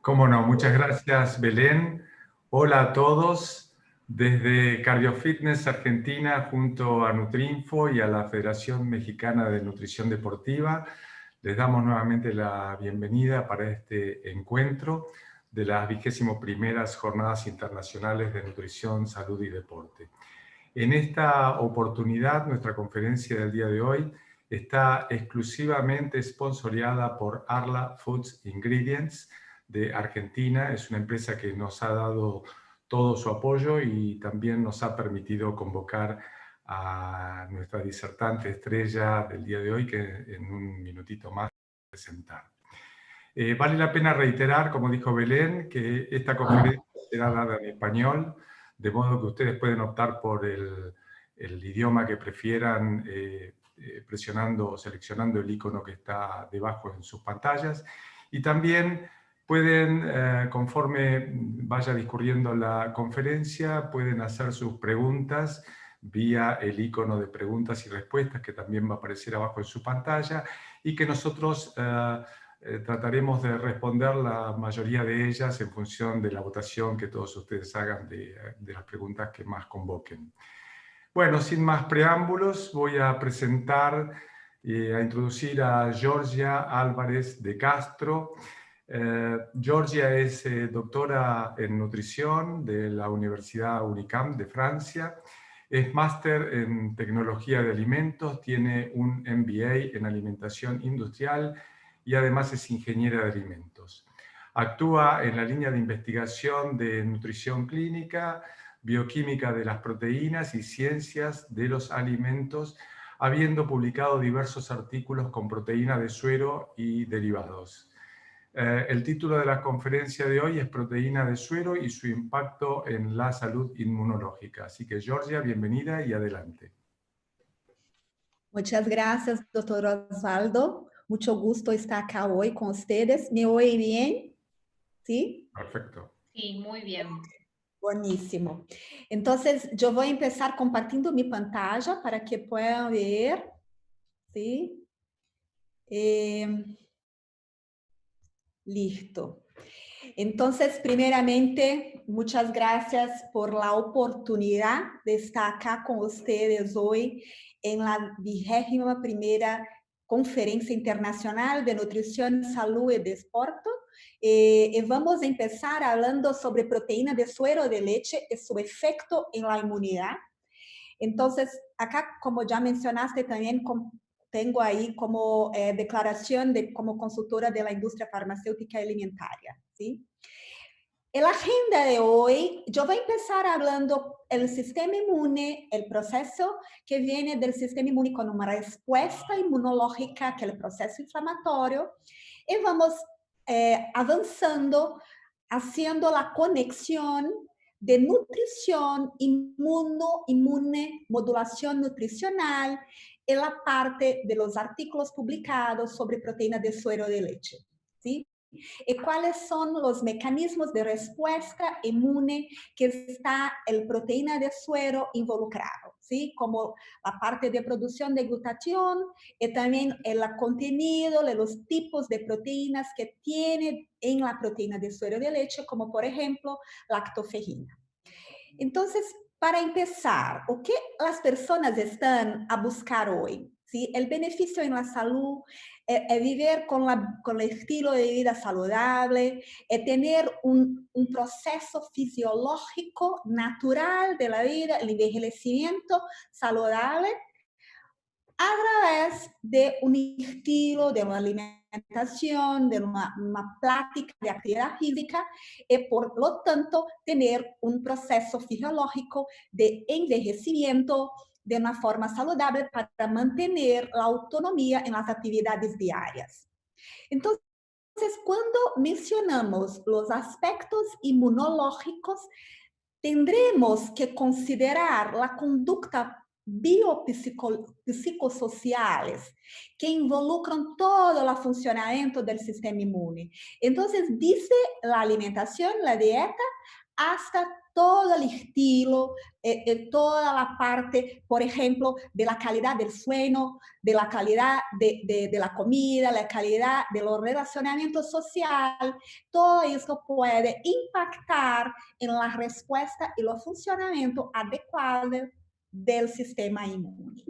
Cómo no, muchas gracias Belén. Hola a todos desde CardioFitness Argentina junto a Nutrinfo y a la Federación Mexicana de Nutrición Deportiva. Les damos nuevamente la bienvenida para este encuentro de las 21ª Jornadas Internacionales de Nutrición, Salud y Deporte. En esta oportunidad, nuestra conferencia del día de hoy está exclusivamente sponsoreada por Arla Foods Ingredients de Argentina. Es una empresa que nos ha dado todo su apoyo y también nos ha permitido convocar a nuestra disertante estrella del día de hoy, que en un minutito más va a presentar. Vale la pena reiterar, como dijo Belén, que esta conferencia será dada en español, de modo que ustedes pueden optar por el idioma que prefieran presionando o seleccionando el icono que está debajo en sus pantallas. Y también pueden, conforme vaya discurriendo la conferencia, pueden hacer sus preguntas vía el icono de preguntas y respuestas que también va a aparecer abajo en su pantalla y que nosotros trataremos de responder la mayoría de ellas en función de la votación que todos ustedes hagan de las preguntas que más convoquen. Bueno, sin más preámbulos, voy a presentar a introducir a Georgia Álvarez de Castro. Georgia es doctora en nutrición de la Universidad UNICAM de Francia. Es máster en tecnología de alimentos, tiene un MBA en alimentación industrial y además es ingeniera de alimentos. Actúa en la línea de investigación de nutrición clínica, bioquímica de las proteínas y ciencias de los alimentos, habiendo publicado diversos artículos con proteína de suero y derivados. El título de la conferencia de hoy es Proteína de suero y su impacto en la salud inmunológica. Así que, Georgia, bienvenida y adelante. Muchas gracias, doctor Osvaldo. Mucho gusto estar acá hoy con ustedes. ¿Me oye bien? ¿Sí? Perfecto. Sí, muy bien. Buenísimo. Entonces, yo voy a empezar compartiendo mi pantalla para que puedan ver. ¿Sí? Listo. Entonces, primeramente, muchas gracias por la oportunidad de estar acá con ustedes hoy en la 21ª Conferencia Internacional de Nutrición, Salud y Deporte. Vamos a empezar hablando sobre proteína de suero de leche y su efecto en la inmunidad. Entonces, acá, como ya mencionaste también, tengo ahí como declaración como consultora de la industria farmacéutica y alimentaria, ¿sí? En la agenda de hoy, yo voy a empezar hablando del sistema inmune, el proceso que viene del sistema inmune con una respuesta inmunológica, que es el proceso inflamatorio, y vamos avanzando, haciendo la conexión de nutrición, inmune, modulación nutricional, en la parte de los artículos publicados sobre proteína de suero de leche, ¿sí? ¿Y cuáles son los mecanismos de respuesta inmune que está el proteína de suero involucrado? ¿Sí? Como la parte de producción de glutatión y también el contenido de los tipos de proteínas que tiene en la proteína de suero de leche, como por ejemplo lactoferrina. Entonces, para empezar, o que as pessoas estão a buscar hoje? ¿Sí? El beneficio en la salud es vivir con el estilo de vida saludable, es tener un proceso fisiológico natural de la vida, el envejecimiento saludable, a través de un estilo, de una alimentación, de una práctica de actividad física y por lo tanto tener un proceso fisiológico de envejecimiento de una forma saludable para mantener la autonomía en las actividades diarias. Entonces, cuando mencionamos los aspectos inmunológicos, tendremos que considerar la conducta biopsicosociales que involucran todo el funcionamiento del sistema inmune. Entonces, dice la alimentación, la dieta, hasta todo el estilo, toda la parte, por ejemplo, de la calidad del sueño, de la calidad de la comida, la calidad de los relacionamientos sociales. Todo eso puede impactar en la respuesta y el funcionamiento adecuado del sistema inmune.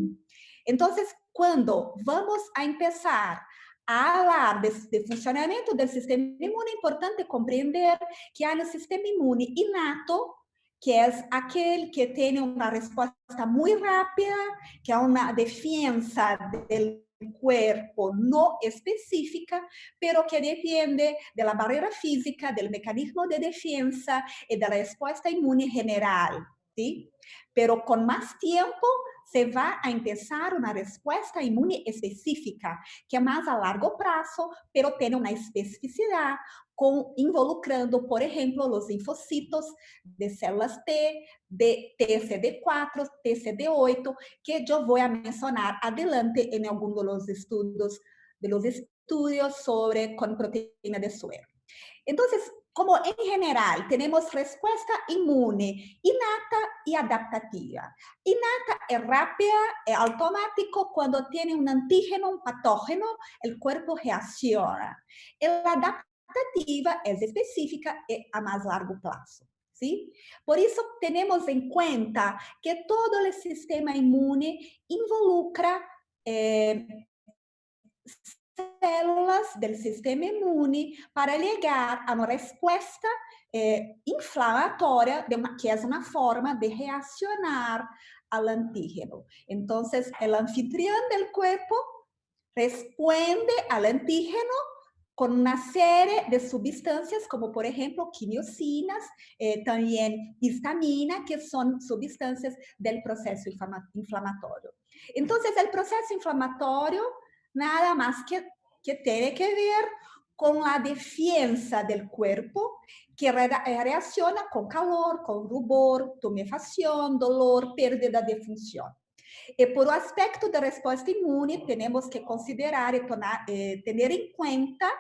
Entonces, cuando vamos a empezar a hablar de funcionamiento del sistema inmune, es importante comprender que hay un sistema inmune innato, que es aquel que tiene una respuesta muy rápida, que hay una defensa del cuerpo no específica, pero que depende de la barrera física, del mecanismo de defensa y de la respuesta inmune general, ¿sí? Pero con más tiempo se va a empezar una respuesta inmune específica, que es más a largo plazo, pero tiene una especificidad, involucrando, por ejemplo, los linfocitos de células T, de TCD4, TCD8, que yo voy a mencionar adelante en algunos de los estudios sobre con proteína de suero. Entonces, como en general tenemos respuesta inmune innata y adaptativa. Innata es rápida, es automático, cuando tiene un antígeno, un patógeno, el cuerpo reacciona. La adaptativa es específica y a más largo plazo. ¿Sí? Por eso tenemos en cuenta que todo el sistema inmune involucra células del sistema inmune para llegar a una respuesta inflamatoria, que es una forma de reaccionar al antígeno. Entonces, el anfitrión del cuerpo responde al antígeno con una serie de sustancias, como por ejemplo quimiosinas, también histamina, que son sustancias del proceso inflamatorio. Entonces, el proceso inflamatorio nada más que tiene que ver con la defensa del cuerpo, que reacciona con calor, con rubor, tumefacción, dolor, pérdida de función. Y por aspecto de respuesta inmune, tenemos que considerar y tener en cuenta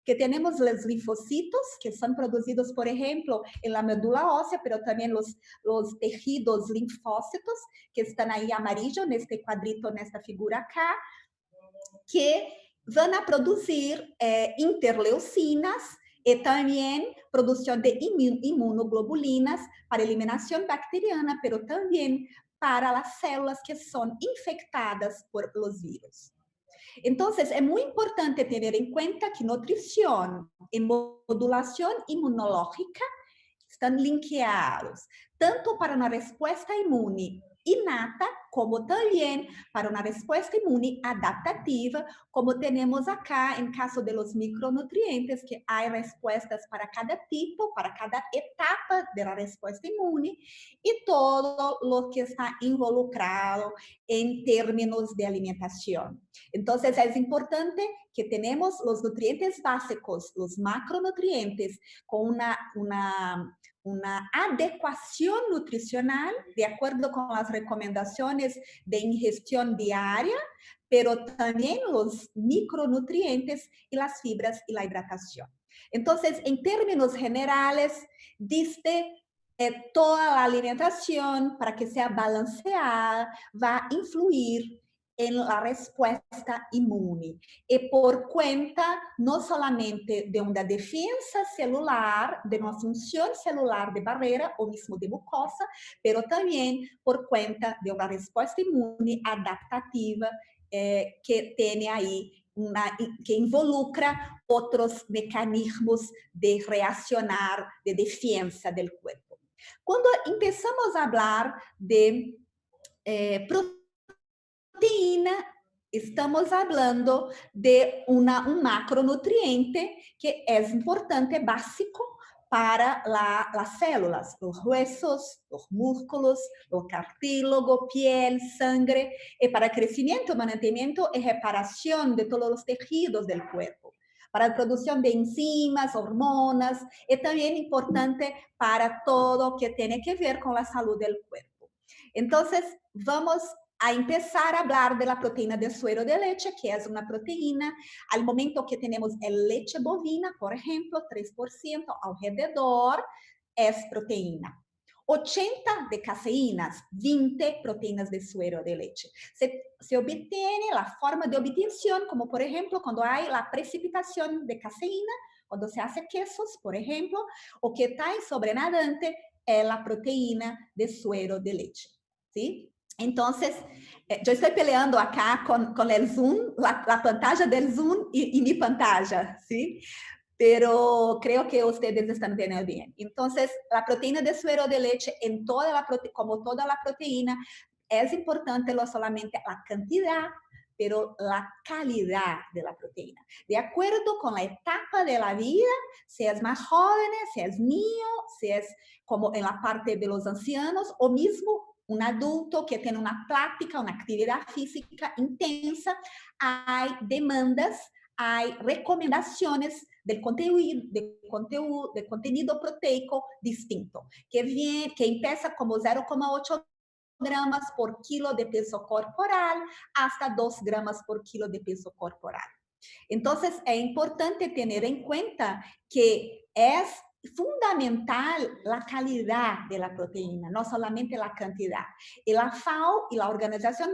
que tenemos los linfocitos, que son producidos, por ejemplo, en la médula ósea, pero también los tejidos linfócitos, que están ahí amarillo, en este cuadrito, en esta figura acá, que van a producir interleucinas y también producción de inmunoglobulinas para eliminación bacteriana, pero también para las células que son infectadas por los virus. Entonces, es muy importante tener en cuenta que nutrición y modulación inmunológica están linkeados, tanto para una respuesta inmune innata, como también para una respuesta inmune adaptativa, como tenemos acá en caso de los micronutrientes, que hay respuestas para cada tipo, para cada etapa de la respuesta inmune, y todo lo que está involucrado en términos de alimentación. Entonces, es importante que tenemos los nutrientes básicos, los macronutrientes, con una adecuación nutricional de acuerdo con las recomendaciones de ingestión diaria, pero también los micronutrientes y las fibras y la hidratación. Entonces, en términos generales, dice toda la alimentación, para que sea balanceada, va a influir en la respuesta inmune. Y por cuenta no solamente de una defensa celular, de una función celular de barrera o mismo de mucosa, pero también por cuenta de una respuesta inmune adaptativa que tiene ahí que involucra otros mecanismos de reaccionar, de defensa del cuerpo. Cuando empezamos a hablar de proteína, estamos hablando de un macronutriente que es importante, básico para las células, los huesos, los músculos, los cartílago, piel, sangre, y para crecimiento, mantenimiento y reparación de todos los tejidos del cuerpo, para la producción de enzimas, hormonas, y también importante para todo que tiene que ver con la salud del cuerpo. Entonces, vamos a empezar a hablar de la proteína de suero de leche, que es una proteína, al momento que tenemos el leche bovina, por ejemplo, 3% alrededor, es proteína. 80 de caseínas, 20 proteínas de suero de leche. Se obtiene la forma de obtención, como por ejemplo cuando hay la precipitación de caseína, cuando se hace quesos, por ejemplo, o que está en sobrenadante es la proteína de suero de leche, ¿sí? Entonces, yo estoy peleando acá con el Zoom, la pantalla del Zoom y mi pantalla, ¿sí? Pero creo que ustedes están entendiendo bien. Entonces, la proteína de suero de leche, como toda la proteína, es importante no solamente la cantidad, pero la calidad de la proteína. De acuerdo con la etapa de la vida, si es más joven, si es niño, si es como en la parte de los ancianos, o mismo un adulto que tiene una práctica, una actividad física intensa, hay demandas, hay recomendaciones del contenido proteico distinto, que empieza como 0,8 gramas por kilo de peso corporal hasta 2 gramas por kilo de peso corporal. Entonces, es importante tener en cuenta que es fundamental la calidad de la proteína, no solamente la cantidad. Y la FAO y la Organización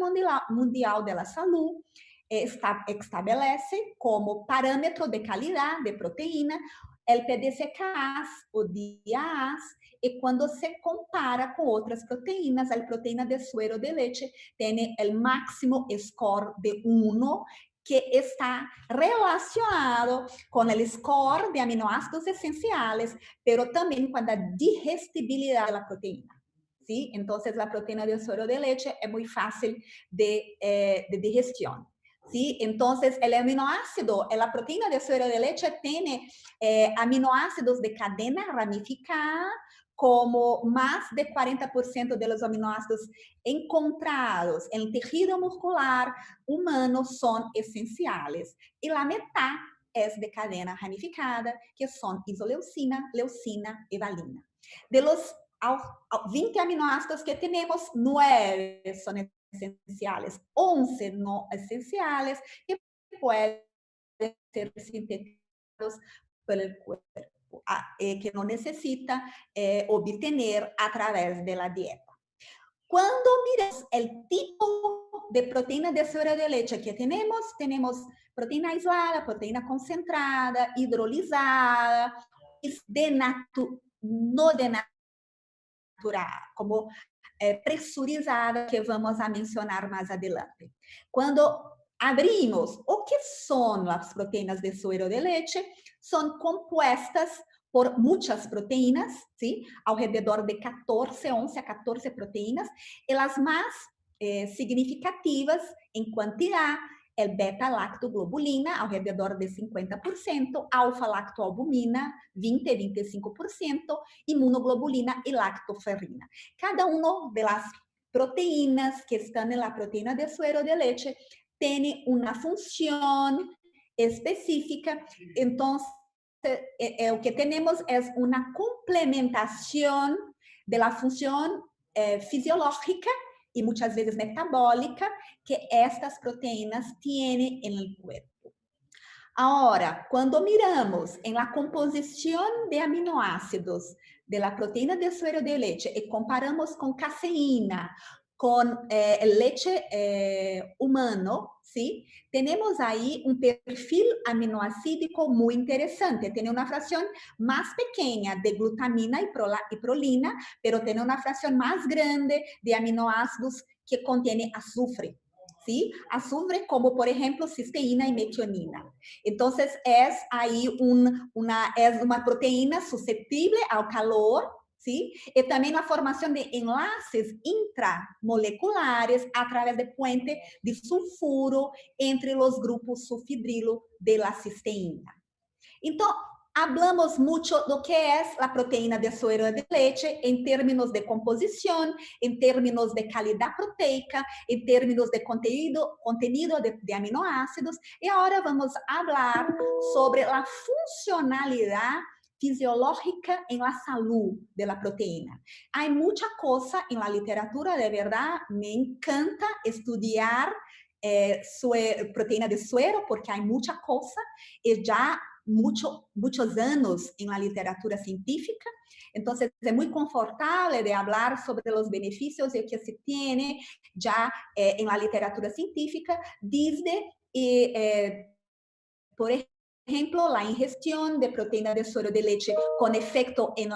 Mundial de la Salud estabelece como parámetro de calidad de proteína el PDCKAS o DIAAS, y cuando se compara con otras proteínas, la proteína de suero de leche tiene el máximo score de 1, que está relacionado con el score de aminoácidos esenciales, pero también con la digestibilidad de la proteína. ¿Sí? Entonces, la proteína de suero de leche es muy fácil de digestión. ¿Sí? Entonces, el aminoácido, la proteína de suero de leche tiene aminoácidos de cadena ramificada, como más de 40% de los aminoácidos encontrados en el tejido muscular humano son esenciales. Y la mitad es de cadena ramificada, que son isoleucina, leucina y valina. De los 20 aminoácidos que tenemos, 9 son esenciales, 11 no esenciales, que pueden ser sintetizados por el cuerpo, que no necesita obtener a través de la dieta. Cuando miramos el tipo de proteína de suero de leche que tenemos proteína aislada, proteína concentrada, hidrolizada, no denatural, como presurizada, que vamos a mencionar más adelante. Cuando abrimos o que son las proteínas de suero de leche, son compuestas por muchas proteínas, ¿sí? Alrededor de 11 a 14 proteínas, y las más significativas en cantidad, el beta-lactoglobulina, alrededor de 50%, alfa-lactoalbumina, 20-25%, inmunoglobulina y lactoferrina. Cada una de las proteínas que están en la proteína de suero de leche tiene una función específica. Entonces, lo que tenemos es una complementación de la función fisiológica y muchas veces metabólica que estas proteínas tienen en el cuerpo. Ahora, cuando miramos en la composición de aminoácidos de la proteína de suero de leche y comparamos con caseína, con leche humano, ¿sí? Tenemos ahí un perfil aminoácido muy interesante. Tiene una fracción más pequeña de glutamina y prolina, pero tiene una fracción más grande de aminoácidos que contiene azufre. ¿Sí? Azufre como, por ejemplo, cisteína y metionina. Entonces, es ahí una proteína susceptible al calor, ¿sí? Y también la formación de enlaces intramoleculares a través de puente de sulfuro entre los grupos sulfibrilo de la cisteína. Entonces, hablamos mucho de lo que es la proteína de suero de leche en términos de composición, en términos de calidad proteica, en términos de contenido de aminoácidos. Y ahora vamos a hablar sobre la funcionalidad fisiológica en la salud de la proteína. Hay mucha cosa en la literatura, de verdad, me encanta estudiar proteína de suero porque hay mucha cosa y ya muchos años en la literatura científica. Entonces, es muy confortable de hablar sobre los beneficios que se tiene ya en la literatura científica desde, por ejemplo, la ingestión de proteína de suero de leche con efecto en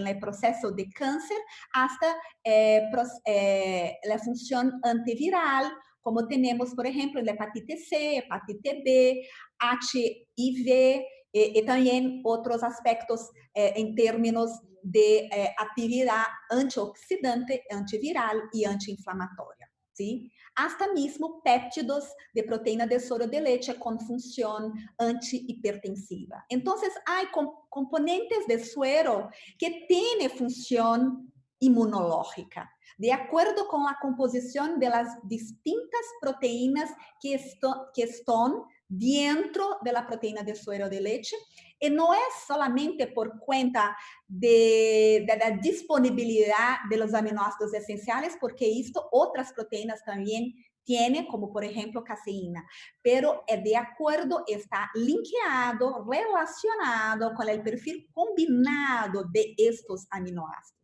el proceso de cáncer hasta la función antiviral, como tenemos, por ejemplo, en la hepatitis C, hepatitis B, HIV y también otros aspectos en términos de actividad antioxidante, antiviral y antiinflamatoria. ¿Sí? Hasta mismo péptidos de proteína de suero de leche con función antihipertensiva. Entonces, hay componentes de suero que tienen función inmunológica, de acuerdo con la composición de las distintas proteínas que están dentro de la proteína de suero de leche. Y no es solamente por cuenta de la disponibilidad de los aminoácidos esenciales, porque esto otras proteínas también tienen, como por ejemplo caseína, pero de acuerdo, está linkeado, relacionado con el perfil combinado de estos aminoácidos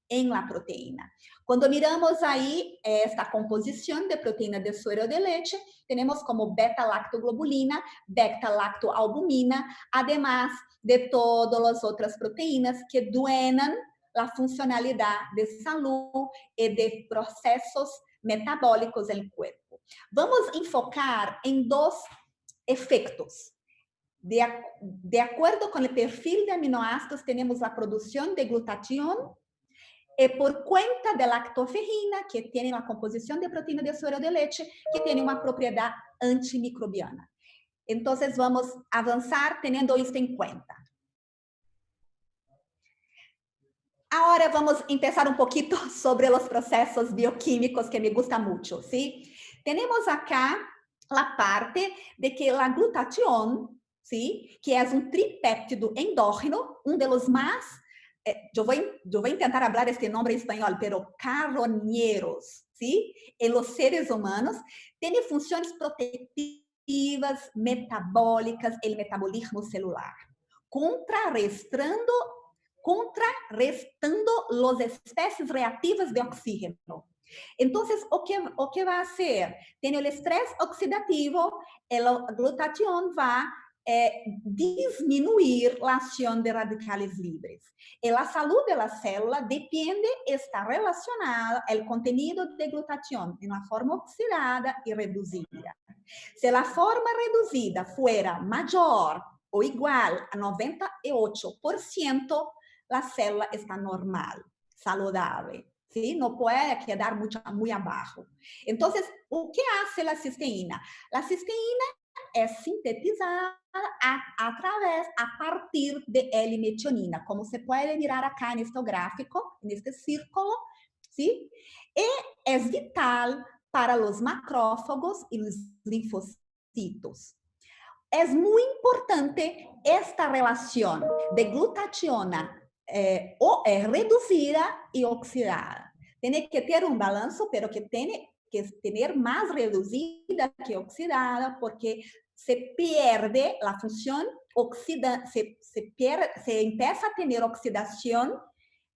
en la proteína. Cuando miramos ahí esta composición de proteína de suero de leche, tenemos como beta-lactoglobulina, beta-lactoalbumina, además de todas las otras proteínas que duenan la funcionalidad de salud y de procesos metabólicos en el cuerpo. Vamos a enfocar en dos efectos. De acuerdo con el perfil de aminoácidos, tenemos la producción de glutatión por cuenta de lactoferrina, que tiene la composición de proteína de suero de leche, que tiene una propiedad antimicrobiana. Entonces, vamos a avanzar teniendo esto en cuenta. Ahora vamos a empezar un poquito sobre los procesos bioquímicos que me gusta mucho, ¿sí? Tenemos acá la parte de que la glutatión, ¿sí? Que es un tripéptido endógeno, uno de los más yo voy a intentar hablar este nombre en español, pero carroñeros, ¿sí? En los seres humanos, tiene funciones protectivas, metabólicas, el metabolismo celular, contrarrestando las especies reactivas de oxígeno. Entonces, ¿o qué va a hacer? Tiene el estrés oxidativo, el glutatión va a disminuir la acción de radicales libres. Y la salud de la célula depende, está relacionada al contenido de glutatión en la forma oxidada y reducida. Si la forma reducida fuera mayor o igual a 98%, la célula está normal, saludable. ¿Sí? No puede quedar muy abajo. Entonces, ¿qué hace la cisteína? La cisteína es sintetizada a partir de L-metionina, como se puede mirar acá en este gráfico, en este círculo, ¿sí? Y es vital para los macrófagos y los linfocitos. Es muy importante esta relación de glutationa reducida y oxidada. Tiene que tener un balance, pero que tiene que tener más reducida que oxidada, porque se pierde la función oxidante, se empieza a tener oxidación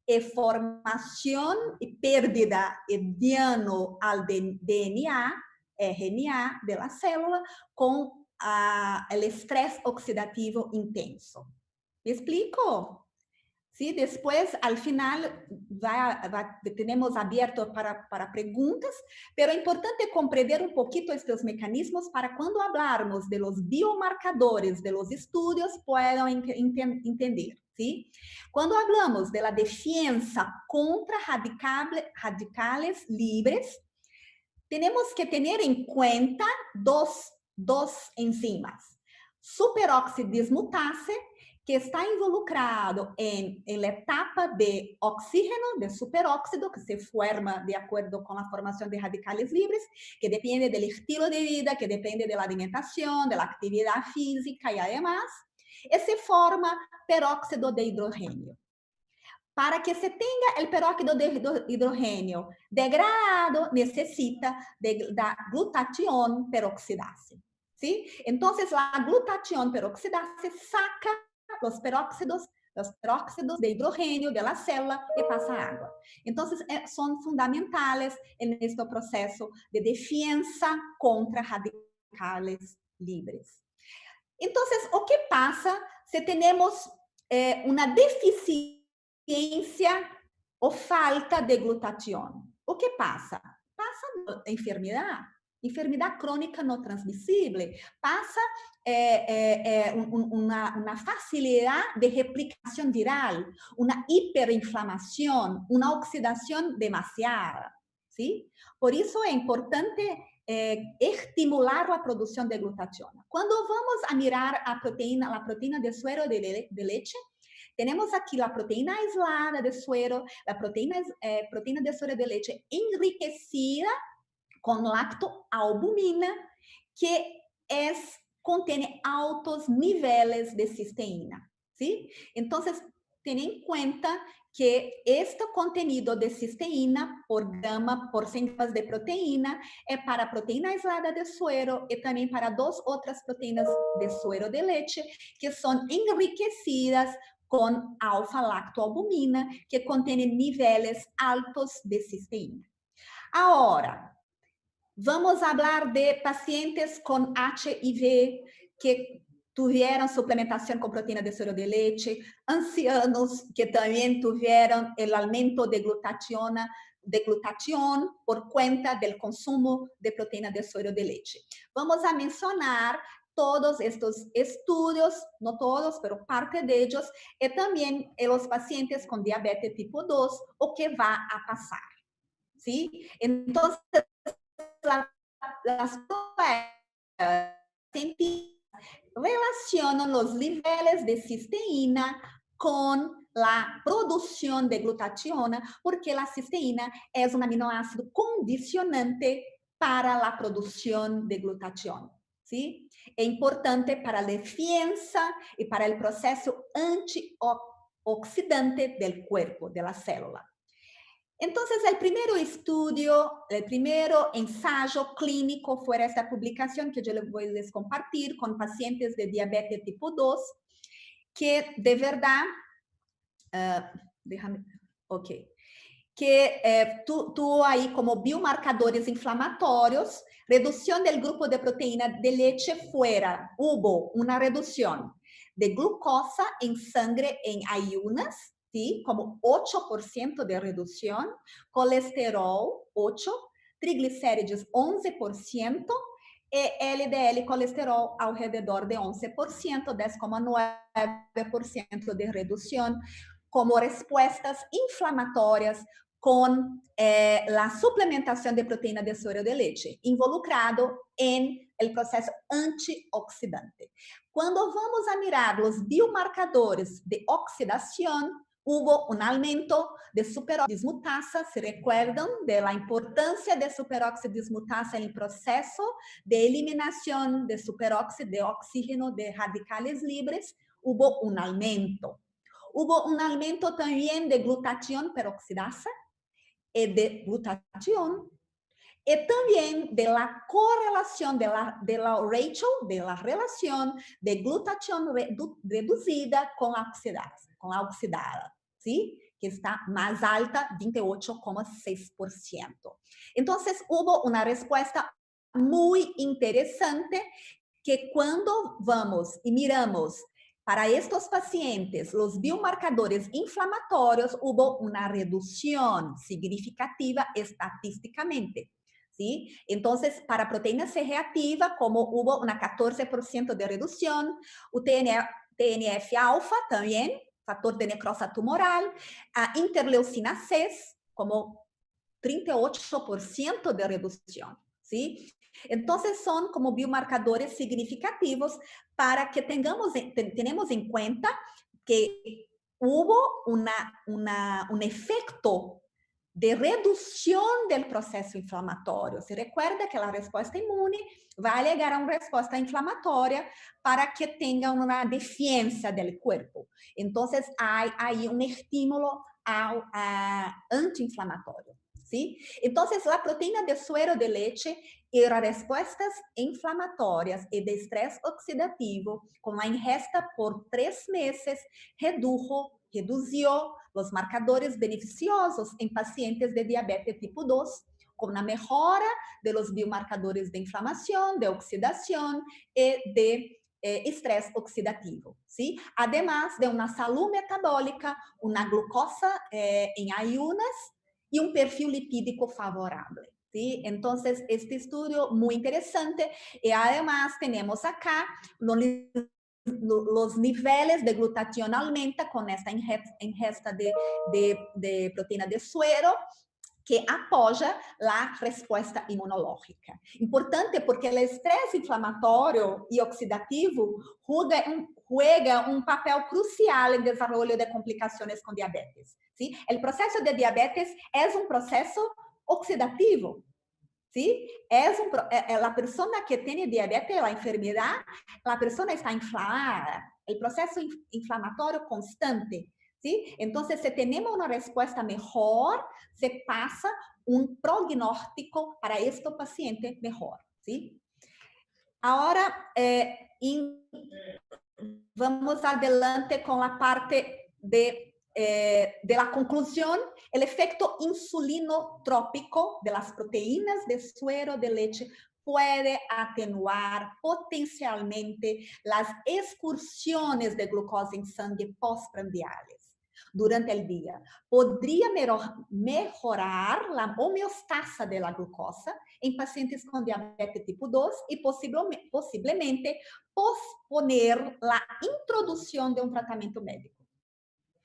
y formación y pérdida de daño al DNA, RNA de la célula con el estrés oxidativo intenso. ¿Me explico? ¿Sí? Después, al final, tenemos abierto para preguntas, pero es importante comprender un poquito estos mecanismos para cuando hablamos de los biomarcadores de los estudios puedan entender. ¿Sí? Cuando hablamos de la defensa contra radicales libres, tenemos que tener en cuenta dos enzimas. Superoxidismutase, que está involucrado en la etapa de oxígeno, de superóxido, que se forma de acuerdo con la formación de radicales libres, que depende del estilo de vida, que depende de la alimentación, de la actividad física y además, se forma peróxido de hidrógeno. Para que se tenga el peróxido de hidrógeno degradado, necesita de glutatión peroxidase. ¿Sí? Entonces, la glutatión peroxidase saca los peróxidos, los peróxidos de hidrogênio de la célula y pasa a agua. Entonces, son fundamentales en este proceso de defensa contra radicales libres. Entonces, o que pasa se tenemos uma deficiência ou falta de glutatión? O que passa? Passa enfermidade crônica não transmissível, passa uma facilidade de replicação viral, uma hiperinflamação, uma oxidação demasiada, ¿sí? Por isso é importante estimular a produção de glutationa. Quando vamos a mirar a proteína de suero de leche, temos aqui a proteína aislada de suero, a proteína de suero de leche enriquecida com lactoalbumina, que contém altos níveis de cisteína, ¿sí? Então, tenha em conta que este contenido de cisteína por grama, por 100 gramas de proteína, é para a proteína aislada de suero e também para 2 outras proteínas de suero de leite, que são enriquecidas com alfa-lactoalbumina, que contém níveis altos de cisteína. Agora, vamos falar de pacientes com HIV que tiveram suplementação com proteína de suero de leite, ancianos que também tiveram o aumento de glutatión por conta do consumo de proteína de suero de leite. Vamos a mencionar todos estes estudos, não todos, pero parte de ellos, e também os pacientes com diabetes tipo 2, o que vai a passar, ¿sí? Então, las pruebas científicas relacionan los niveles de cisteína con la producción de glutationa, porque la cisteína es un aminoácido condicionante para la producción de glutatión, ¿sí? Es importante para la defensa y para el proceso antioxidante del cuerpo, de la célula. Entonces, el primer ensayo clínico fue esta publicación que yo les voy a compartir con pacientes de diabetes tipo 2, que de verdad, tuvo ahí como biomarcadores inflamatorios, reducción del grupo de proteína de leche hubo una reducción de glucosa en sangre en ayunas, ¿sí? Como 8% de reducción, colesterol 8%, triglicéridos 11%, e LDL colesterol alrededor de 11%, 10,9% de redução, como respostas inflamatórias com a suplementação de proteína de suero de leite, involucrado em el processo antioxidante. Quando vamos a mirar os biomarcadores de oxidação, hubo un aumento de superóxido dismutasa, se recuerdan de la importancia de superóxido dismutasa en el proceso de eliminación de superóxido de oxígeno de radicales libres, hubo un aumento. Hubo un aumento también de glutatión peroxidasa y de glutatión, y también de la correlación de la relación de glutatión reducida con la oxidada, ¿sí? Que está más alta, 28,6%. Entonces, hubo una respuesta muy interesante que cuando vamos y miramos para estos pacientes los biomarcadores inflamatorios, hubo una reducción significativa estadísticamente, ¿sí? Entonces, para proteína C reactiva, como hubo una 14% de reducción, o TNF-alfa también, fator de necrosa tumoral, a interleucina 6, como 38% de reducción, ¿sí? Entonces, son como biomarcadores significativos para que tenemos en cuenta que hubo un efecto de redução do processo inflamatório. Se recuerda que a resposta imune vai ligar a uma resposta inflamatória para que tenha uma defesa do corpo. Então, há aí um estímulo anti-inflamatório, ¿sí? Entonces, la proteína de suero de leche y las respuestas inflamatorias y de estrés oxidativo con la ingesta por 3 meses redució los marcadores beneficiosos en pacientes de diabetes tipo 2, con una mejora de los biomarcadores de inflamación, de oxidación y de estrés oxidativo, ¿sí? Además de una salud metabólica, una glucosa en ayunas y un perfil lipídico favorable. ¿Sí? Entonces, este estudio muy interesante y además tenemos acá los niveles de glutatión aumenta con esta ingesta de proteína de suero que apoya la respuesta inmunológica. Importante porque el estrés inflamatorio y oxidativo juega un papel crucial en el desarrollo de complicaciones con diabetes. ¿Sí? El proceso de diabetes es un proceso oxidativo. ¿Sí? La persona que tiene diabetes, la enfermedad, la persona está inflamada, el proceso inflamatorio constante. ¿Sí? Entonces, si tenemos una respuesta mejor, se pasa un prognóstico para este paciente mejor. ¿Sí? Ahora, vamos adelante con la parte de la conclusión, el efecto insulinotrópico de las proteínas de suero de leche puede atenuar potencialmente las excursiones de glucosa en sangre postprandiales durante el día. Podría mejorar la homeostasa de la glucosa en pacientes con diabetes tipo 2 y posiblemente posponer la introducción de un tratamiento médico,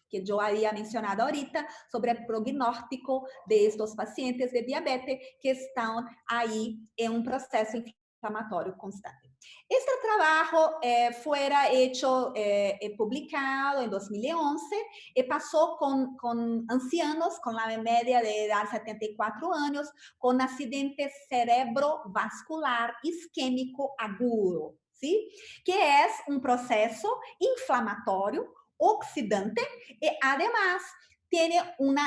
que yo había mencionado ahorita sobre el prognóstico de estos pacientes de diabetes que están ahí en un proceso inflamatorio constante. Este trabajo fuera hecho, publicado en 2011 y pasó con ancianos con la media de edad 74 años con accidente cerebrovascular isquémico agudo, ¿sí? Que es un proceso inflamatorio oxidante y además tiene un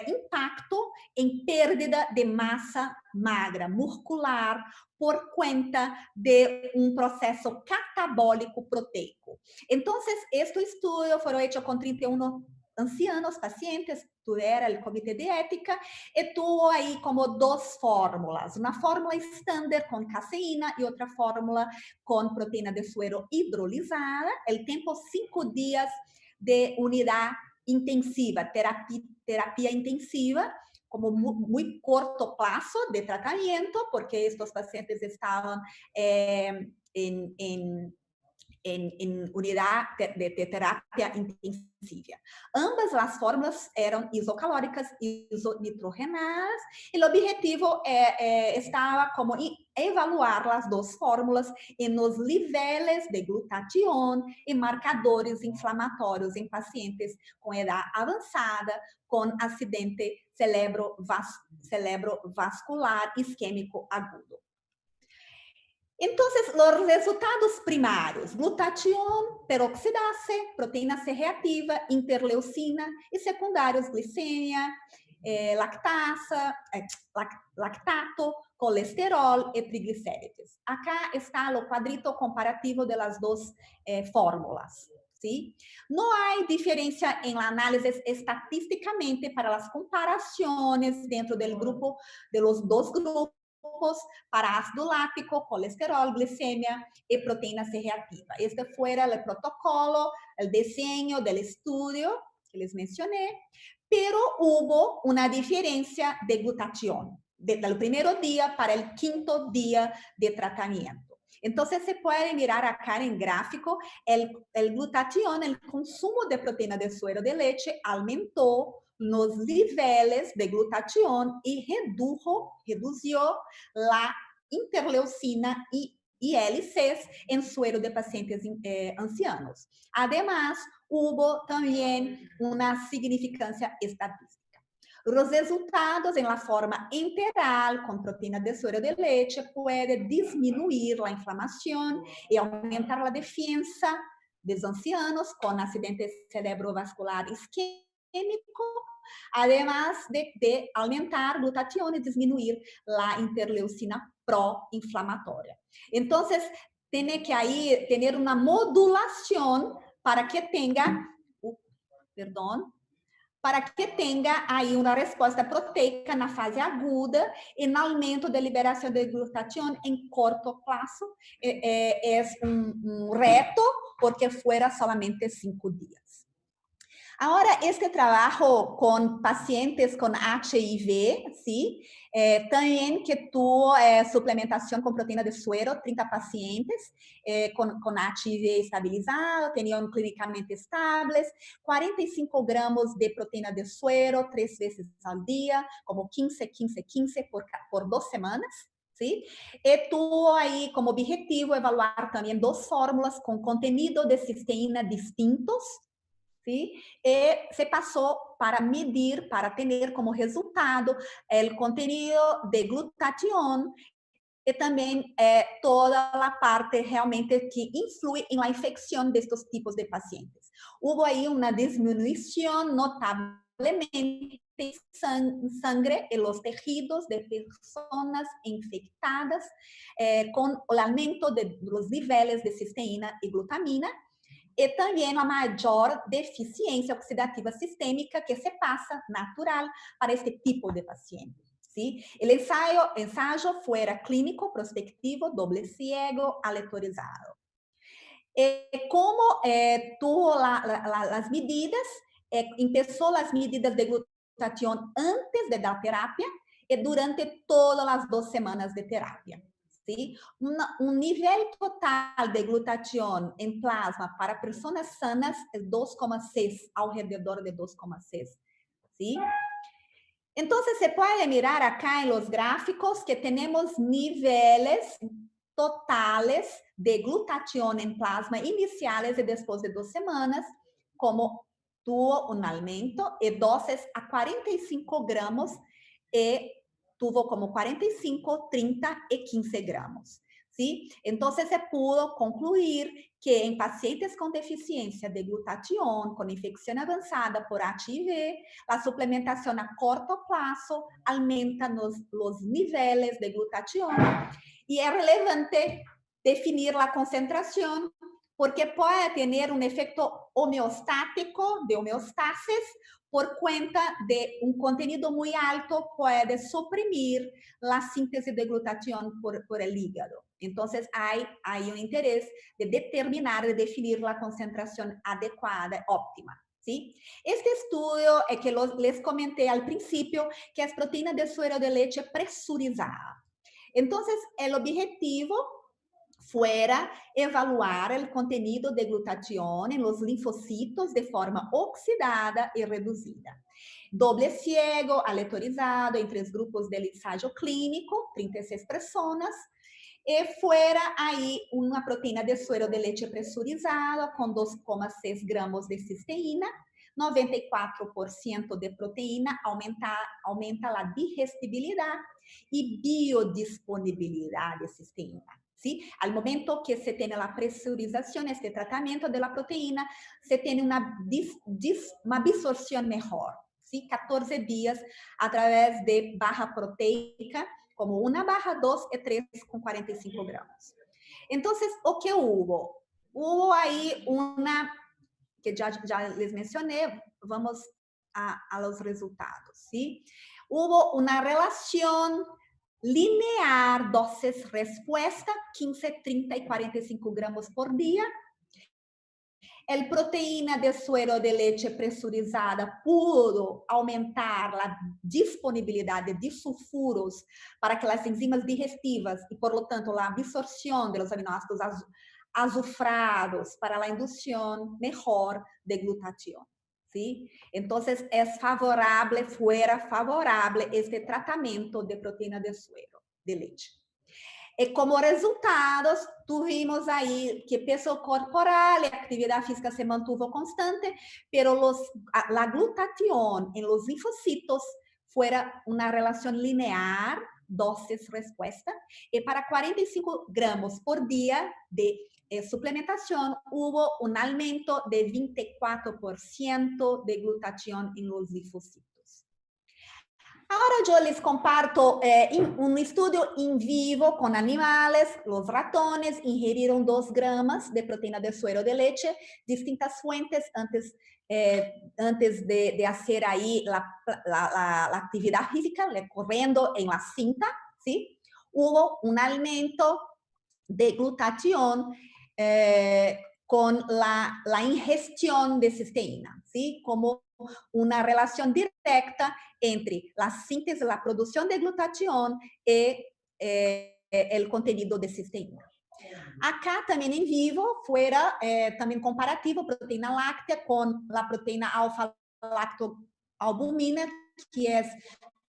impacto en pérdida de masa magra muscular por cuenta de un proceso catabólico proteico. Entonces, este estudio fue hecho con 31 ancianos, pacientes, era el comité de ética, y tuvo ahí como 2 fórmulas, una fórmula estándar con caseína y otra fórmula con proteína de suero hidrolizada, el tiempo 5 días de unidad intensiva, terapia intensiva, como muy corto plazo de tratamiento, porque estos pacientes estaban en unidad de terapia intensiva. Ambas las fórmulas eran isocalóricas, isonitrogenadas, y el objetivo estaba como evaluar las 2 fórmulas en los niveles de glutatión y marcadores inflamatorios en pacientes con edad avanzada con accidente cerebrovascular isquémico agudo. Entonces, los resultados primarios, glutatión, peroxidase, proteína C reactiva, interleucina y secundarios, glicemia, lactato, colesterol y triglicéridos. Acá está el cuadrito comparativo de las 2 fórmulas. ¿Sí? No hay diferencia en la análisis estadísticamente para las comparaciones dentro del grupo, de los 2 grupos, para ácido láctico, colesterol, glicemia y proteína C reactiva. Este fuera el protocolo, el diseño del estudio que les mencioné, pero hubo una diferencia de glutatión desde el primer día para el 5º día de tratamiento. Entonces, se puede mirar acá en gráfico, el glutatión, el consumo de proteína de suero de leche aumentó los niveles de glutatión y redució la interleucina y IL-6 en suero de pacientes ancianos. Además, hubo también una significancia estadística. Los resultados en la forma enteral con proteína de suero de leche pueden disminuir la inflamación y aumentar la defensa de los ancianos con accidente cerebrovascular isquémico además de aumentar glutatión y disminuir la interleucina proinflamatoria. Entonces, tiene que ahí tener una modulación para que tenga, para que tenha aí uma resposta proteica na fase aguda e no aumento da liberação de glutatión em curto prazo. É um reto porque fuera solamente 5 dias. Ahora, este trabajo con pacientes con HIV, ¿sí? También que tuvo suplementación con proteína de suero, 30 pacientes con HIV estabilizado, tenían clínicamente estables, 45 gramos de proteína de suero 3 veces al día, como 15, 15, 15 por 2 semanas. ¿Sí? Y tuvo ahí como objetivo evaluar también 2 fórmulas con contenido de cisteína distintos, ¿sí? Se pasó para medir, para tener como resultado el contenido de glutatión y también toda la parte realmente que influye en la infección de estos tipos de pacientes. Hubo ahí una disminución notablemente en sangre en los tejidos de personas infectadas con el aumento de los niveles de cisteína y glutamina, e também uma maior deficiência oxidativa sistêmica que se passa natural para este tipo de paciente. ¿Sí? El ensayo fuera clínico, prospectivo, doble ciego, aleatorizado. Como tuvo las medidas, empezó las medidas de glutatión antes de la terapia y durante todas las 2 semanas de terapia. ¿Sí? Un nivel total de glutatión en plasma para personas sanas es 2,6, alrededor de 2,6. ¿Sí? Entonces se puede mirar acá en los gráficos que tenemos niveles totales de glutatión en plasma iniciales y después de 2 semanas, como tuvo un aumento de dosis a 45 gramos y tuvo como 45, 30 y 15 gramos. ¿Sí? Entonces se pudo concluir que en pacientes con deficiencia de glutatión, con infección avanzada por HIV, la suplementación a corto plazo aumenta los niveles de glutatión y es relevante definir la concentración porque puede tener un efecto homeostático, de homeostasis, por cuenta de un contenido muy alto, puede suprimir la síntesis de glutatión por el hígado. Entonces, hay un interés de determinar, de definir la concentración adecuada, óptima. ¿Sí? Este estudio que les comenté al principio, que es proteína de suero de leche presurizada. Entonces, el objetivo fuera evaluar el contenido de glutatión en los linfocitos de forma oxidada y reducida. Doble ciego, aleatorizado en 3 grupos del ensayo clínico, 36 personas, y fuera ahí una proteína de suero de leche presurizada con 2,6 gramos de cisteína, 94% de proteína, aumenta la digestibilidad y biodisponibilidad de cisteína. ¿Sí? Al momento que se tiene la presurización, este tratamiento de la proteína, se tiene una absorción mejor. ¿Sí? 14 días a través de baja proteica, como 1 barra 2 y 3 con 45 gramos. Entonces, ¿o qué hubo? Hubo ahí una, que ya les mencioné, vamos a los resultados. ¿Sí? Hubo una relación linear, dosis respuesta, 15, 30 y 45 gramos por día. El proteína de suero de leche presurizada pudo aumentar la disponibilidad de disulfuros para que las enzimas digestivas y por lo tanto la absorción de los aminoácidos azufrados para la inducción mejor de glutatión. ¿Sí? Entonces es favorable, fuera favorable este tratamiento de proteína de suero de leche. Y como resultados, tuvimos ahí que peso corporal y actividad física se mantuvo constante, pero la glutatión en los linfocitos fuera una relación linear, dosis-respuesta, y para 45 gramos por día de suplementación hubo un aumento de 24% de glutatión en los linfocitos. Ahora yo les comparto un estudio in vivo con animales. Los ratones ingerieron 2 gramos de proteína de suero de leche, distintas fuentes antes de hacer ahí la actividad física, corriendo en la cinta, ¿sí? Hubo un aumento de glutatión con la ingestión de cisteína, ¿sí? Como una relación directa entre la síntesis, la producción de glutatión y el contenido de cisteína. Acá también en vivo fuera también comparativo proteína láctea con la proteína alfa-lactoalbumina, que es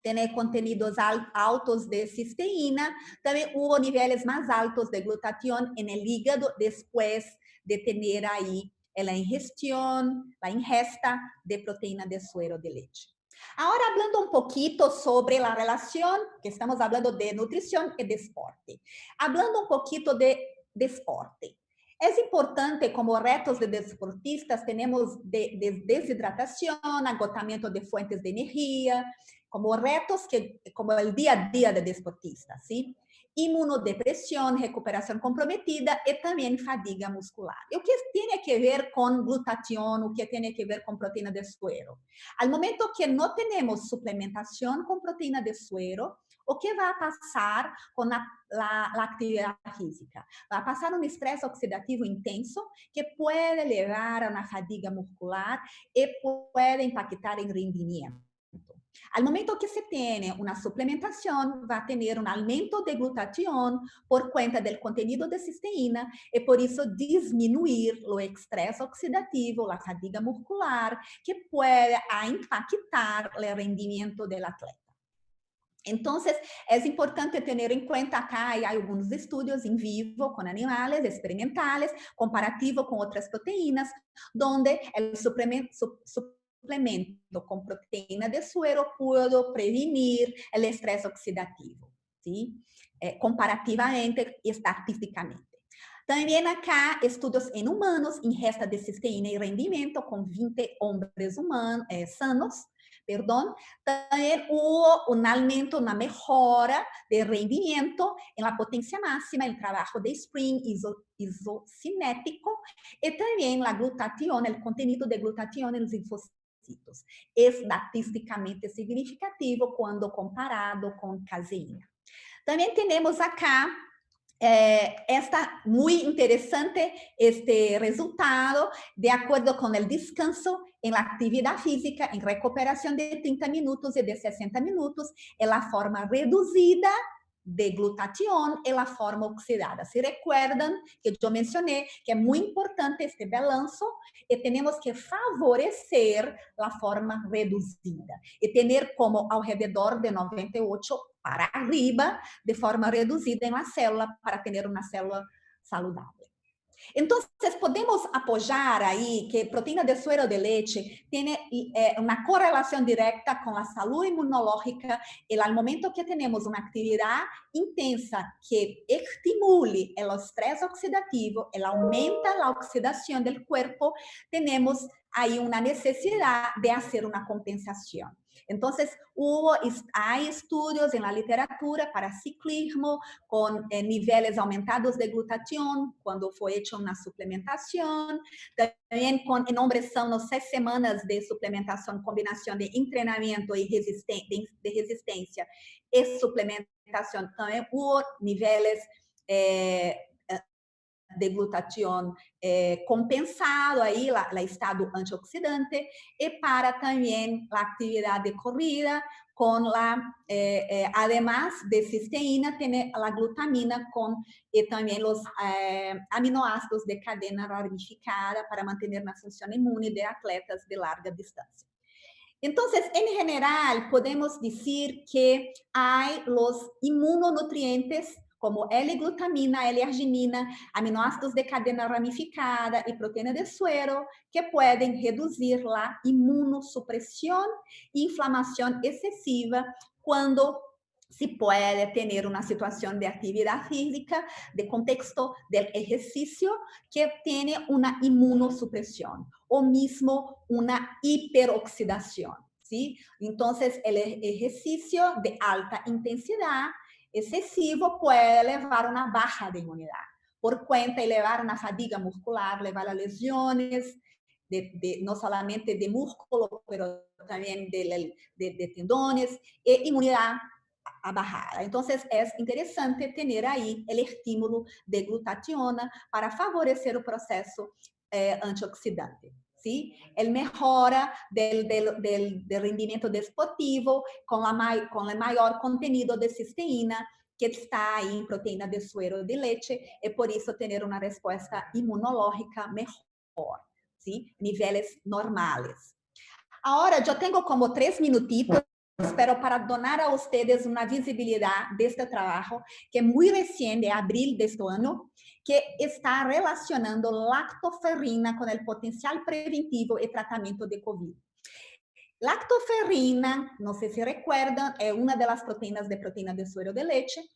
tener contenidos altos de cisteína. También hubo niveles más altos de glutatión en el hígado después de tener ahí la ingestión, la ingesta de proteína de suero de leche. Ahora hablando un poquito sobre la relación, que estamos hablando de nutrición y de deporte. Hablando un poquito de deporte. Es importante, como retos de deportistas, tenemos deshidratación, agotamiento de fuentes de energía, como retos como el día a día de deportistas, ¿sí? Inmunodepresión, recuperación comprometida y también fatiga muscular. ¿Y qué tiene que ver con glutatión? ¿O qué tiene que ver con proteína de suero? Al momento que no tenemos suplementación con proteína de suero, ¿o qué va a pasar con la actividad física? Va a pasar un estrés oxidativo intenso que puede llevar a una fatiga muscular y puede impactar en rendimiento. Al momento que se tiene una suplementación, va a tener un aumento de glutatión por cuenta del contenido de cisteína y por eso disminuir el estrés oxidativo, la fatiga muscular, que puede impactar el rendimiento del atleta. Entonces, es importante tener en cuenta acá, hay algunos estudios en vivo con animales experimentales, comparativo con otras proteínas, donde el suplemento con proteína de suero pudo prevenir el estrés oxidativo, ¿sí? Comparativamente y estadísticamente. También acá estudios en humanos, ingesta de cisteína y rendimiento con 20 hombres humanos, sanos, perdón. También hubo un aumento, una mejora de rendimiento en la potencia máxima, el trabajo de sprint isocinético y también la glutatión, el contenido de glutatión en los linfocitos. Es estadísticamente significativo cuando comparado con caseína. También tenemos acá está muy interesante este resultado de acuerdo con el descanso en la actividad física en recuperación de 30 minutos y de 60 minutos en la forma reducida de glutatión y la forma oxidada. Si recuerdan que yo mencioné que es muy importante este balance y tenemos que favorecer la forma reducida y tener como alrededor de 98 para arriba de forma reducida en la célula para tener una célula saludable. Entonces, podemos apoyar ahí que proteína de suero de leche tiene una correlación directa con la salud inmunológica y al momento que tenemos una actividad intensa que estimule el estrés oxidativo, el aumenta la oxidación del cuerpo, tenemos ahí una necesidad de hacer una compensación. Entonces, hay estudios en la literatura para ciclismo con niveles aumentados de glutatión cuando fue hecha una suplementación. También en hombres sanos 6 semanas de suplementación, combinación de entrenamiento y de resistencia y suplementación. También hubo niveles de glutatión compensado ahí la estado antioxidante y para también la actividad de corrida con además de cisteína, tiene la glutamina y también los aminoácidos de cadena ramificada para mantener la función inmune de atletas de larga distancia. Entonces, en general, podemos decir que hay los inmunonutrientes como L-glutamina, L-arginina, aminoácidos de cadena ramificada y proteína de suero, que pueden reducir la inmunosupresión e inflamación excesiva cuando se puede tener una situación de actividad física, de contexto del ejercicio, que tiene una inmunosupresión o mismo una hiperoxidación, ¿sí? Entonces, el ejercicio de alta intensidad excesivo puede elevar una baja de inmunidad, por cuenta de elevar una fatiga muscular, elevar a lesiones, no solamente de músculo, pero también de tendones, e inmunidad bajada. Entonces, es interesante tener ahí el estímulo de glutationa para favorecer el proceso antioxidante. ¿Sí? El mejora del rendimiento deportivo con el mayor contenido de cisteína que está ahí en proteína de suero de leche y por eso tener una respuesta inmunológica mejor, ¿sí? Niveles normales. Ahora, yo tengo como 3 minutitos, pero para donar a ustedes una visibilidad de este trabajo, que es muy reciente, de abril de este año, que está relacionando lactoferrina con el potencial preventivo y tratamiento de COVID. Lactoferrina, no sé si recuerdan, es una de las proteínas de proteína de suero de leche,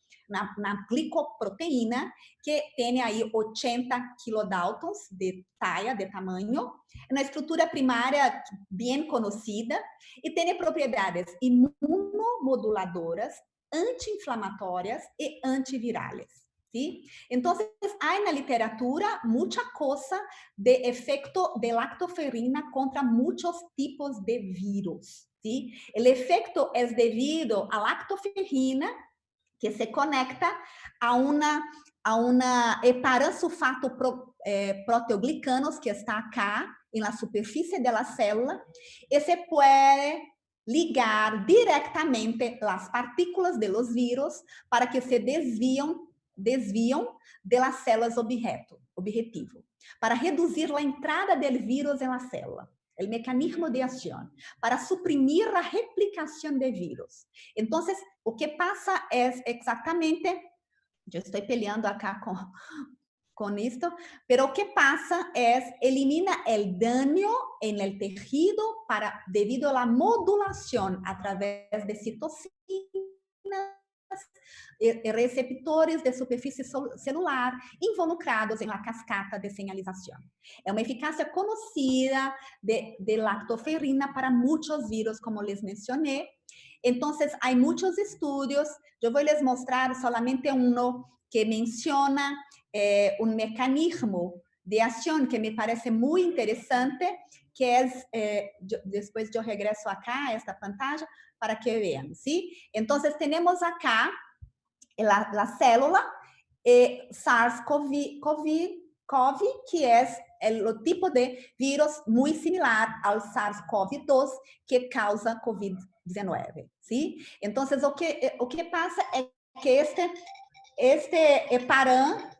una glicoproteína que tiene ahí 80 kilodaltons de talla, de tamaño, una estructura primaria bien conocida y tiene propiedades inmunomoduladoras, antiinflamatorias y antivirales. ¿Sí? Entonces, hay en la literatura mucha cosa de efecto de lactoferrina contra muchos tipos de virus. ¿Sí? El efecto es debido a lactoferrina que se conecta a una heparansulfato proteoglicanos que está acá en la superficie de la célula y se puede ligar directamente las partículas de los virus para que se desvíen de las células objetivo, para reducir la entrada del virus en la célula, el mecanismo de acción, para suprimir la replicación de virus. Entonces, o que pasa es exactamente, yo estoy peleando acá con esto, pero o que pasa es elimina el daño en el tejido debido a la modulación a través de citocinas e receptores de superfície celular involucrados en la cascata de señalización. Es una eficacia conocida de lactoferrina para muchos virus, como les mencioné. Entonces, hay muchos estudios. Yo voy a les mostrar solamente uno que menciona un mecanismo de acción que me parece muy interesante, que es, después yo regreso acá a esta pantalla para que vean, ¿sí? Entonces, tenemos acá la célula SARS-CoV, que es el tipo de virus muy similar al SARS-CoV-2 que causa COVID-19, ¿sí? Entonces, o que pasa es que este heparan,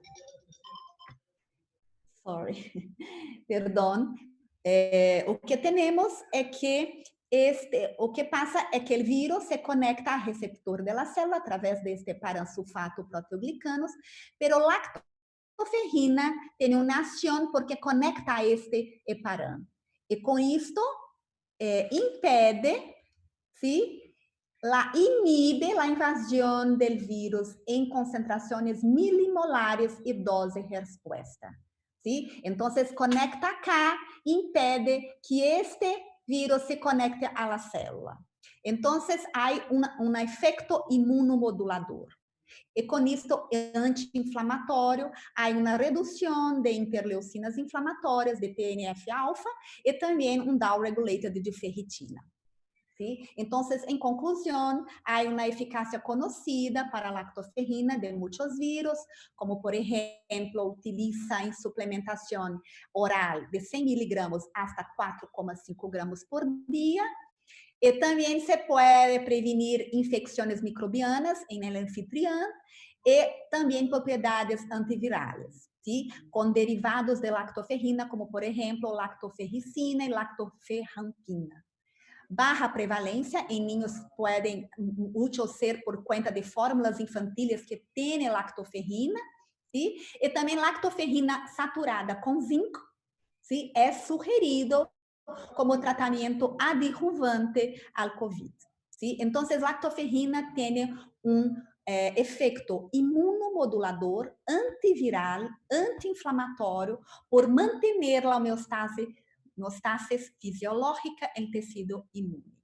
perdón, o que tenemos es que o que pasa é que o vírus se conecta ao receptor da célula através deste paransulfato proteoglicanos, pero lactoferrina tem uma ação porque conecta a este heparan. E com isto, impede, ¿sí? Inibe a invasão do vírus em concentrações milimolares e dose resposta. ¿Sí? Entonces, conecta acá, impede que este virus se conecte a la célula. Entonces, hay un efecto inmunomodulador. E com isto, anti-inflamatório, há uma redução de interleucinas inflamatórias, de TNF-alfa, e também um down-regulated de ferritina. ¿Sí? Entonces, en conclusión, hay una eficacia conocida para la lactoferrina de muchos virus, como por ejemplo, utiliza en suplementación oral de 100 miligramos hasta 4,5 gramos por día. Y también se puede prevenir infecciones microbianas en el anfitrión y también propiedades antivirales, ¿sí? Con derivados de lactoferrina, como por ejemplo, lactoferricina y lactoferrampina. Baja prevalência em niños pueden útil ser por cuenta de fórmulas infantiles que tienen lactoferrina, ¿sí? Y también lactoferrina saturada con zinc, ¿sí? Es sugerido como tratamiento adjuvante al COVID. ¿sí? Entonces, lactoferrina tiene un efecto inmunomodulador, antiviral, anti-inflamatorio, por mantener la homeostasis fisiológica en tejido inmune.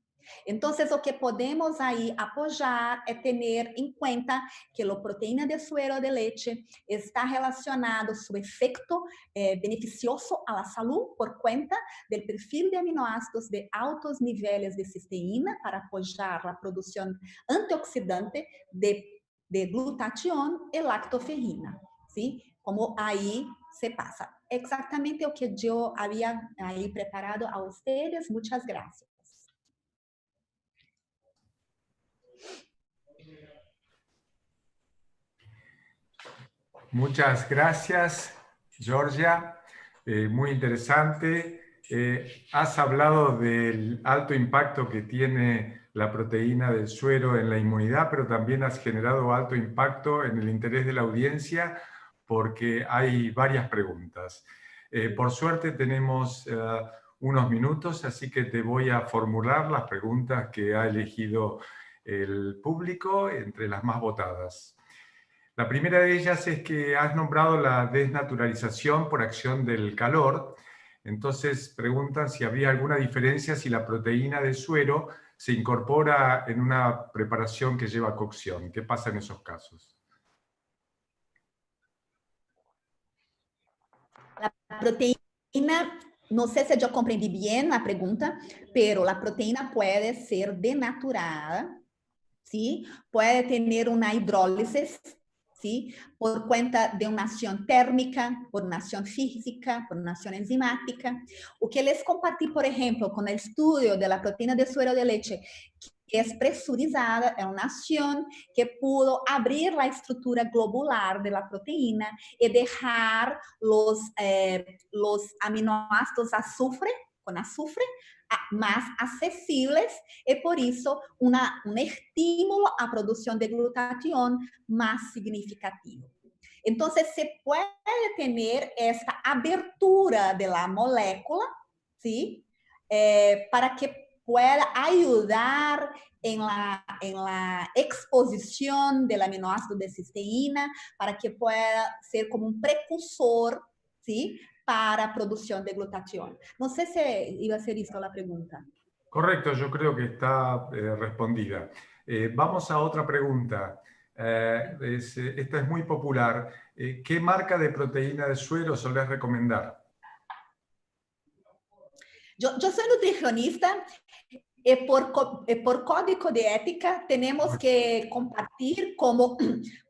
Entonces, o que podemos aí apoyar é ter em conta que a proteína de suero de leche está relacionado seu efeito beneficioso à la salud por conta do perfil de aminoácidos de altos níveis de cisteína para apoiar a produção antioxidante de glutatión e lactoferrina, ¿sí? Como aí se passa. Exatamente o que eu havia aí preparado a vocês. Muitas graças. Muchas gracias, Georgia. Muy interesante. Has hablado del alto impacto que tiene la proteína del suero en la inmunidad, pero también has generado alto impacto en el interés de la audiencia porque hay varias preguntas. Por suerte tenemos unos minutos, así que te voy a formular las preguntas que ha elegido el público entre las más votadas. La primera de ellas es que has nombrado la desnaturalización por acción del calor. Entonces preguntan si habría alguna diferencia si la proteína de suero se incorpora en una preparación que lleva cocción. ¿Qué pasa en esos casos? La proteína, no sé si yo comprendí bien la pregunta, pero la proteína puede ser denaturada, ¿sí? Puede tener una hidrólisis, ¿sí? Por cuenta de una acción térmica, por una acción física, por una acción enzimática. O que les compartí, por ejemplo, con el estudio de la proteína de suero de leche, que es presurizada, es una acción que pudo abrir la estructura globular de la proteína y dejar los aminoácidos azufre, con azufre, más accesibles y por eso un estímulo a producción de glutatión más significativo. Entonces, se puede tener esta abertura de la molécula, ¿sí? Para que pueda ayudar en la exposición del aminoácido de cisteína, para que pueda ser como un precursor, ¿sí? Para producción de glutatión. No sé si iba a ser esto la pregunta. Correcto, yo creo que está respondida. Vamos a otra pregunta. Esta es muy popular. ¿Qué marca de proteína de suero solés recomendar? Yo soy nutricionista y por código de ética tenemos que compartir como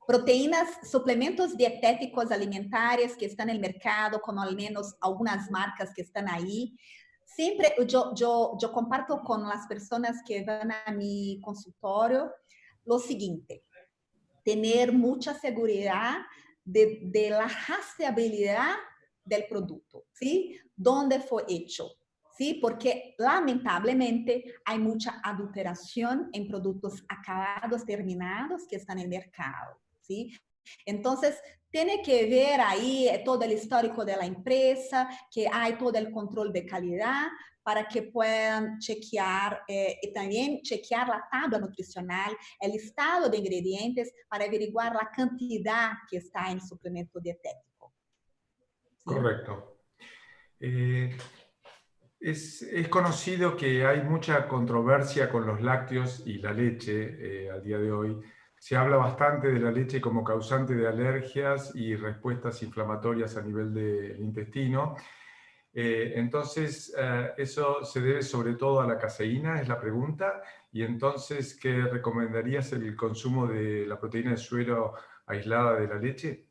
proteínas, suplementos dietéticos alimentares que están en el mercado, como al menos algunas marcas que están ahí. Siempre yo comparto con las personas que van a mi consultorio lo siguiente: tener mucha seguridad de la rastreabilidad del producto, ¿sí? ¿Dónde fue hecho? ¿Sí? Porque lamentablemente hay mucha adulteración en productos acabados, terminados que están en el mercado, ¿sí? Entonces, tiene que ver ahí todo el histórico de la empresa, que hay todo el control de calidad para que puedan chequear y también chequear la tabla nutricional, el listado de ingredientes para averiguar la cantidad que está en el suplemento dietético. ¿Sí? Correcto. Es conocido que hay mucha controversia con los lácteos y la leche al día de hoy. Se habla bastante de la leche como causante de alergias y respuestas inflamatorias a nivel del intestino. Entonces, eso se debe sobre todo a la caseína, es la pregunta. Y entonces, ¿qué recomendarías el consumo de la proteína de suero aislada de la leche?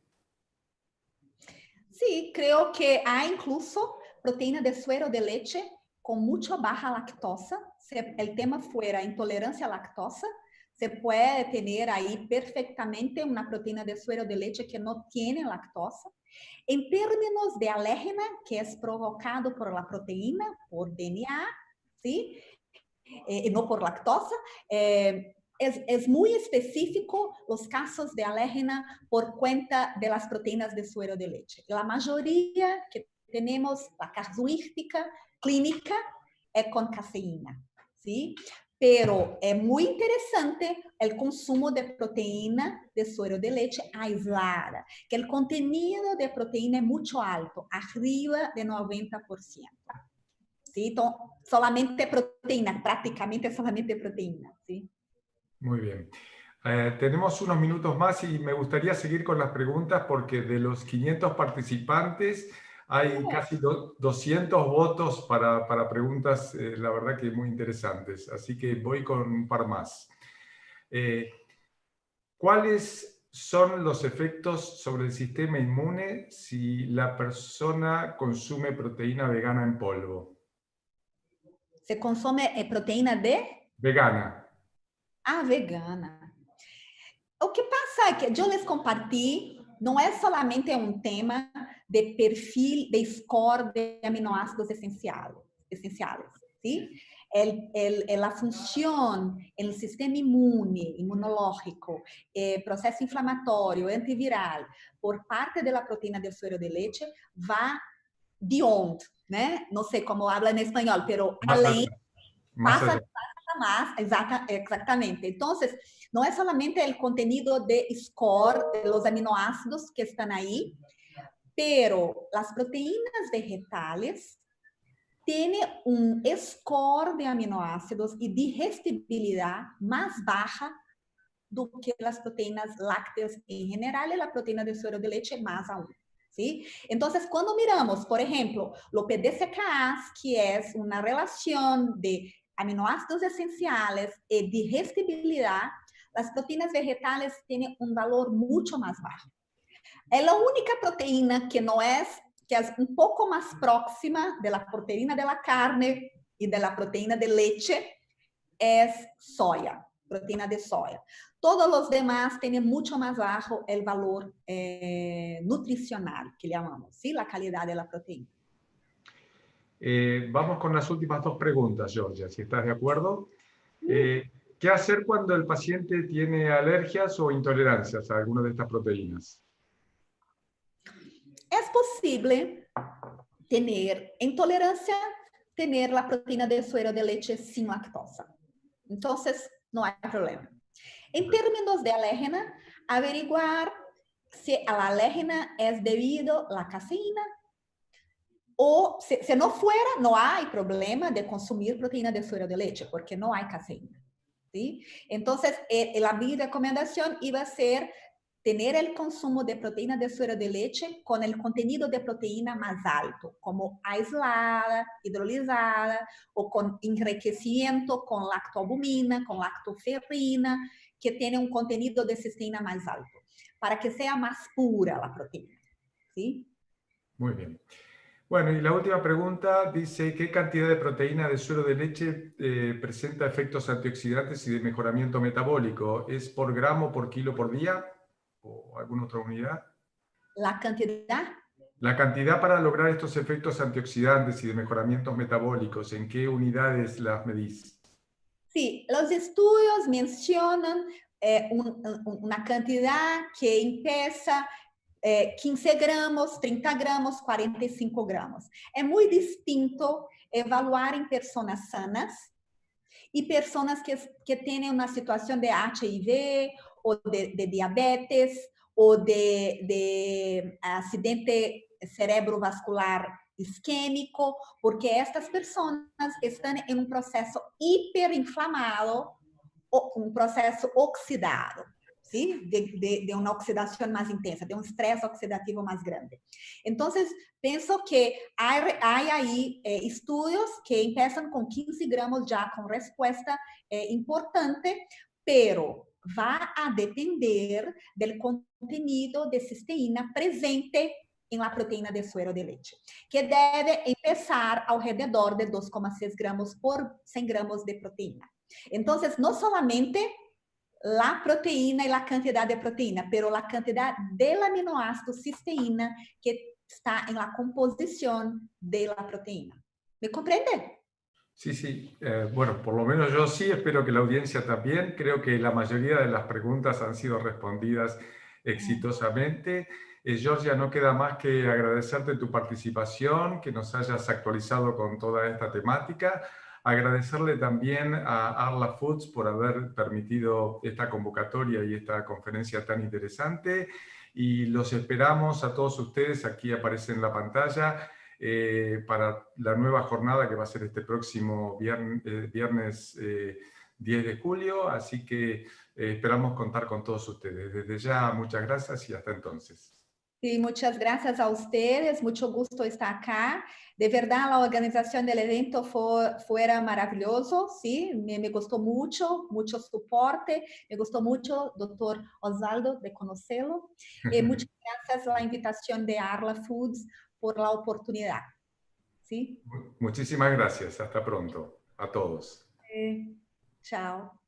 Sí, creo que hay incluso proteína de suero de leche con mucha baja lactosa. Si el tema fuera intolerancia a lactosa, se puede tener ahí perfectamente una proteína de suero de leche que no tiene lactosa. En términos de alérgena, que es provocado por la proteína, por DNA, ¿sí? No por lactosa, es muy específico los casos de alérgena por cuenta de las proteínas de suero de leche. La mayoría que tenemos, la casuística clínica, es con caseína, ¿sí? pero é muito interessante o consumo de proteína de suero de leche aislada, que o contenido de proteína é muito alto, arriba de 90%. ¿Sí? Então, solamente proteína, prácticamente solamente proteína. ¿Sí? Muy bien. Tenemos unos minutos más y me gustaría seguir con las preguntas porque de los 500 participantes hay casi 200 votos para preguntas, la verdad que muy interesantes. Así que voy con un par más. ¿Cuáles son los efectos sobre el sistema inmune si la persona consume proteína vegana en polvo? Se consome proteína de? Vegana. Ah, vegana. O que pasa é que eu les comparti, não é solamente um tema de perfil, de score de aminoácidos essenciales, ¿sí? La función en el sistema inmune, inmunológico, proceso inflamatório, antiviral, por parte de la proteína del suero de leche, va beyond, né? Não sei como habla en espanhol, pero além, passa más, exactamente. Entonces, no es solamente el contenido de score de los aminoácidos que están ahí, pero las proteínas vegetales tienen un score de aminoácidos y digestibilidad más baja do que las proteínas lácteas en general y la proteína de suero de leche más aún. ¿Sí? Entonces, cuando miramos, por ejemplo, lo PDCKAS, que es una relación de aminoácidos esenciales y digestibilidad, las proteínas vegetales tienen un valor mucho más bajo. Es la única proteína que no es, que es un poco más próxima de la proteína de la carne y de la proteína de leche, es soya, proteína de soya. Todos los demás tienen mucho más bajo el valor nutricional, que llamamos, ¿sí? La calidad de la proteína. Vamos con las últimas dos preguntas, Georgia, si estás de acuerdo. ¿Qué hacer cuando el paciente tiene alergias o intolerancias a alguna de estas proteínas? Es posible tener intolerancia, tener la proteína de suero de leche sin lactosa. Entonces, no hay problema. En términos de alérgena, averiguar si la alérgena es debido a la caseína o si no fuera, no hay problema de consumir proteína de suero de leche porque no hay caseína. ¿Sí? Entonces, mi recomendación iba a ser tener el consumo de proteína de suero de leche con el contenido de proteína más alto, como aislada, hidrolizada o con enriquecimiento con lactoalbumina, con lactoferrina, que tiene un contenido de cisteína más alto, para que sea más pura la proteína. ¿Sí? Muy bien. Bueno, y la última pregunta dice, ¿qué cantidad de proteína de suero de leche presenta efectos antioxidantes y de mejoramiento metabólico? ¿Es por gramo, por kilo, por día? ¿O alguna otra unidad? ¿La cantidad? La cantidad para lograr estos efectos antioxidantes y de mejoramientos metabólicos, ¿en qué unidades las medís? Sí, los estudios mencionan una cantidad que empieza 15 gramos, 30 gramos, 45 gramos. É muito distinto evaluar em pessoas sanas e pessoas que têm uma situação de HIV ou de diabetes ou de acidente cerebrovascular isquêmico, porque estas pessoas estão em um processo hiperinflamado, um processo oxidado. ¿Sí? De una oxidación más intensa, de un estrés oxidativo más grande. Entonces, pienso que hay ahí estudios que empiezan con 15 gramos ya con respuesta importante, pero va a depender del contenido de cisteína presente en la proteína de suero de leche, que debe empezar alrededor de 2,6 gramos por 100 gramos de proteína. Entonces, no solamente la proteína y la cantidad de proteína, pero la cantidad del aminoácido cisteína que está en la composición de la proteína. ¿Me comprende? Sí, sí. Bueno, por lo menos yo sí, espero que la audiencia también. Creo que la mayoría de las preguntas han sido respondidas exitosamente. Georgia, no queda más que agradecerte tu participación, que nos hayas actualizado con toda esta temática. Agradecerle también a Arla Foods por haber permitido esta convocatoria y esta conferencia tan interesante. Y los esperamos a todos ustedes, aquí aparece en la pantalla, para la nueva jornada que va a ser este próximo viernes 10 de julio. Así que esperamos contar con todos ustedes. Desde ya, muchas gracias y hasta entonces. Sí, muchas gracias a ustedes, mucho gusto estar acá. De verdad, la organización del evento fuera maravilloso, ¿sí? Me gustó mucho, mucho soporte, me gustó mucho, doctor Osvaldo, de conocerlo. Muchas gracias a la invitación de Arla Foods por la oportunidad, ¿sí? Muchísimas gracias. Hasta pronto a todos. Chao.